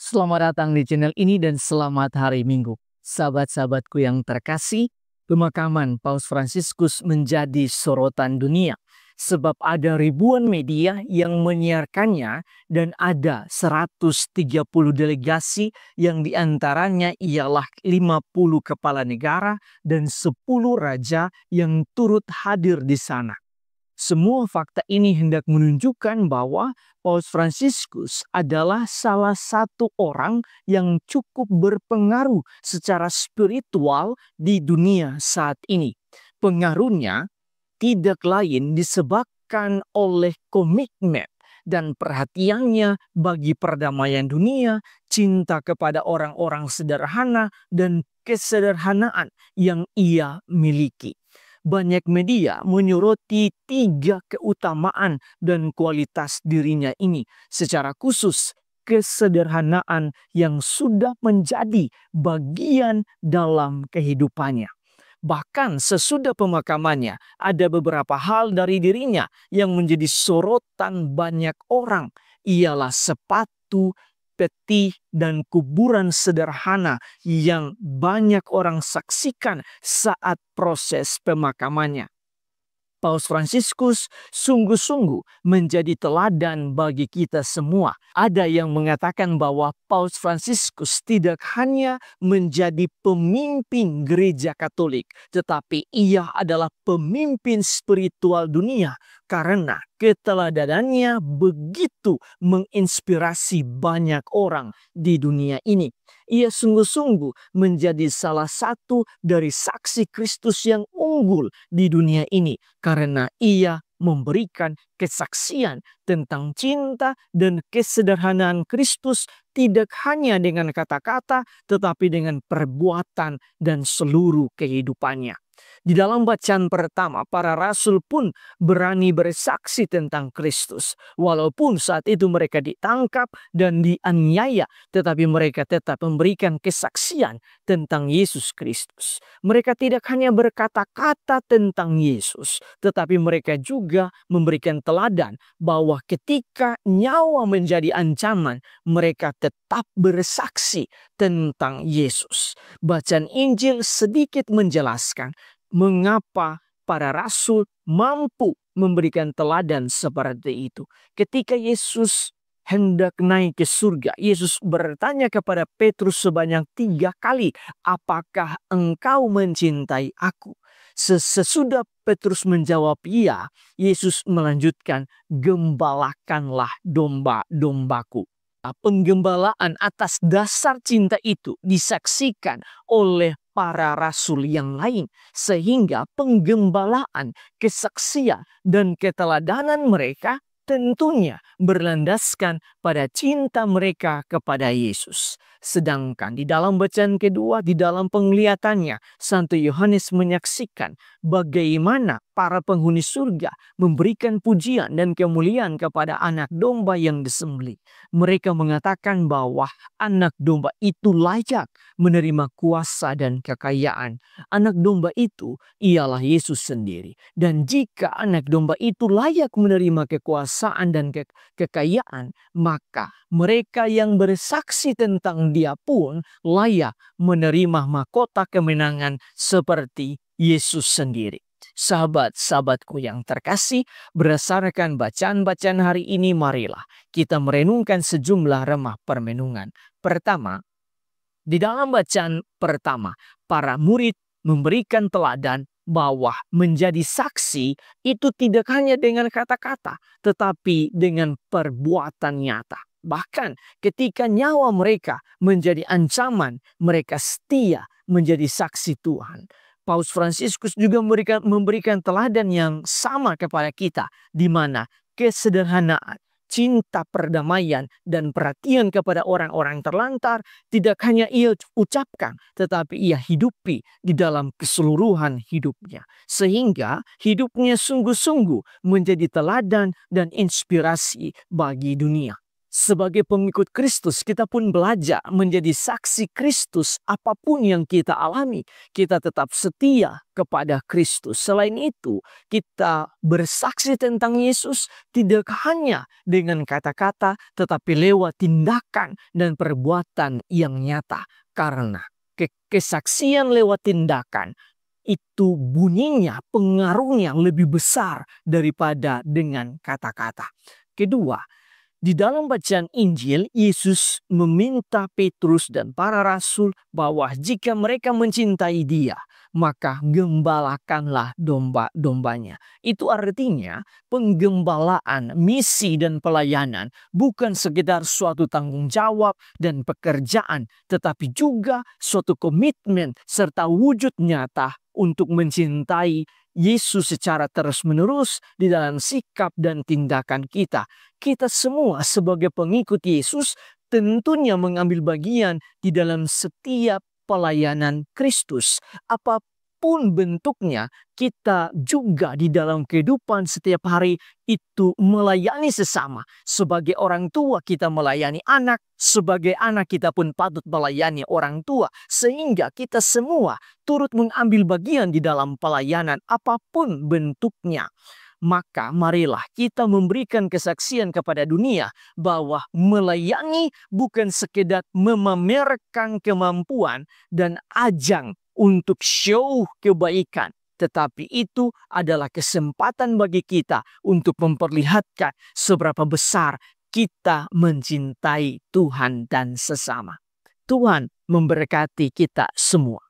Selamat datang di channel ini dan selamat hari Minggu. Sahabat-sahabatku yang terkasih, pemakaman Paus Fransiskus menjadi sorotan dunia. Sebab ada ribuan media yang menyiarkannya dan ada 130 delegasi yang diantaranya ialah 50 kepala negara dan 10 raja yang turut hadir di sana. Semua fakta ini hendak menunjukkan bahwa Paus Fransiskus adalah salah satu orang yang cukup berpengaruh secara spiritual di dunia saat ini. Pengaruhnya tidak lain disebabkan oleh komitmen dan perhatiannya bagi perdamaian dunia, cinta kepada orang-orang sederhana, dan kesederhanaan yang ia miliki. Banyak media menyoroti 3 keutamaan dan kualitas dirinya ini, secara khusus kesederhanaan yang sudah menjadi bagian dalam kehidupannya. Bahkan sesudah pemakamannya, ada beberapa hal dari dirinya yang menjadi sorotan banyak orang. Ialah sepatu, peti, dan kuburan sederhana yang banyak orang saksikan saat proses pemakamannya. Paus Fransiskus sungguh-sungguh menjadi teladan bagi kita semua. Ada yang mengatakan bahwa Paus Fransiskus tidak hanya menjadi pemimpin gereja Katolik, tetapi ia adalah pemimpin spiritual dunia karena keteladanannya begitu menginspirasi banyak orang di dunia ini. Ia sungguh-sungguh menjadi salah satu dari saksi Kristus yang unggul di dunia ini karena ia memberikan kesaksian tentang cinta dan kesederhanaan Kristus tidak hanya dengan kata-kata tetapi dengan perbuatan dan seluruh kehidupannya. Di dalam bacaan pertama, para rasul pun berani bersaksi tentang Kristus. Walaupun saat itu mereka ditangkap dan dianiaya, tetapi mereka tetap memberikan kesaksian tentang Yesus Kristus. Mereka tidak hanya berkata-kata tentang Yesus, tetapi mereka juga memberikan teladan bahwa ketika nyawa menjadi ancaman, mereka tetap bersaksi tentang Yesus. Bacaan Injil sedikit menjelaskan mengapa para rasul mampu memberikan teladan seperti itu. Ketika Yesus hendak naik ke surga, Yesus bertanya kepada Petrus sebanyak 3 kali, "Apakah engkau mencintai aku?" Sesudah Petrus menjawab iya, Yesus melanjutkan, "Gembalakanlah domba-dombaku." Penggembalaan atas dasar cinta itu disaksikan oleh para rasul yang lain, sehingga penggembalaan, kesaksian, dan keteladanan mereka tentunya berlandaskan pada cinta mereka kepada Yesus. Sedangkan di dalam bacaan kedua, di dalam penglihatannya, Santo Yohanes menyaksikan bagaimana para penghuni surga memberikan pujian dan kemuliaan kepada anak domba yang disembelih. Mereka mengatakan bahwa anak domba itu layak menerima kuasa dan kekayaan. Anak domba itu ialah Yesus sendiri. Dan jika anak domba itu layak menerima kekuasaan dan kekayaan, maka mereka yang bersaksi tentang dia pun layak menerima mahkota kemenangan seperti Yesus sendiri. Sahabat-sahabatku yang terkasih, berdasarkan bacaan-bacaan hari ini, marilah kita merenungkan sejumlah remah permenungan. Pertama, di dalam bacaan pertama, para murid memberikan teladan bahwa menjadi saksi itu tidak hanya dengan kata-kata, tetapi dengan perbuatan nyata. Bahkan ketika nyawa mereka menjadi ancaman, mereka setia menjadi saksi Tuhan. Paus Fransiskus juga memberikan teladan yang sama kepada kita, di mana kesederhanaan, cinta perdamaian, dan perhatian kepada orang-orang terlantar tidak hanya ia ucapkan, tetapi ia hidupi di dalam keseluruhan hidupnya. Sehingga hidupnya sungguh-sungguh menjadi teladan dan inspirasi bagi dunia. Sebagai pengikut Kristus, kita pun belajar menjadi saksi Kristus. Apapun yang kita alami, kita tetap setia kepada Kristus. Selain itu, kita bersaksi tentang Yesus tidak hanya dengan kata-kata, tetapi lewat tindakan dan perbuatan yang nyata. Karena kesaksian lewat tindakan itu bunyinya, pengaruhnya lebih besar daripada dengan kata-kata. Kedua, di dalam bacaan Injil, Yesus meminta Petrus dan para rasul bahwa jika mereka mencintai Dia, maka gembalakanlah domba-dombanya. Itu artinya penggembalaan, misi dan pelayanan bukan sekedar suatu tanggung jawab dan pekerjaan, tetapi juga suatu komitmen serta wujud nyata untuk mencintai Yesus secara terus-menerus di dalam sikap dan tindakan kita. Kita semua sebagai pengikut Yesus tentunya mengambil bagian di dalam setiap pelayanan Kristus. Apapun bentuknya, kita juga di dalam kehidupan setiap hari itu melayani sesama. Sebagai orang tua kita melayani anak, sebagai anak kita pun patut melayani orang tua. Sehingga kita semua turut mengambil bagian di dalam pelayanan apapun bentuknya. Maka marilah kita memberikan kesaksian kepada dunia bahwa melayani bukan sekedar memamerkan kemampuan dan ajang untuk show kebaikan. Tetapi itu adalah kesempatan bagi kita untuk memperlihatkan seberapa besar kita mencintai Tuhan dan sesama. Tuhan memberkati kita semua.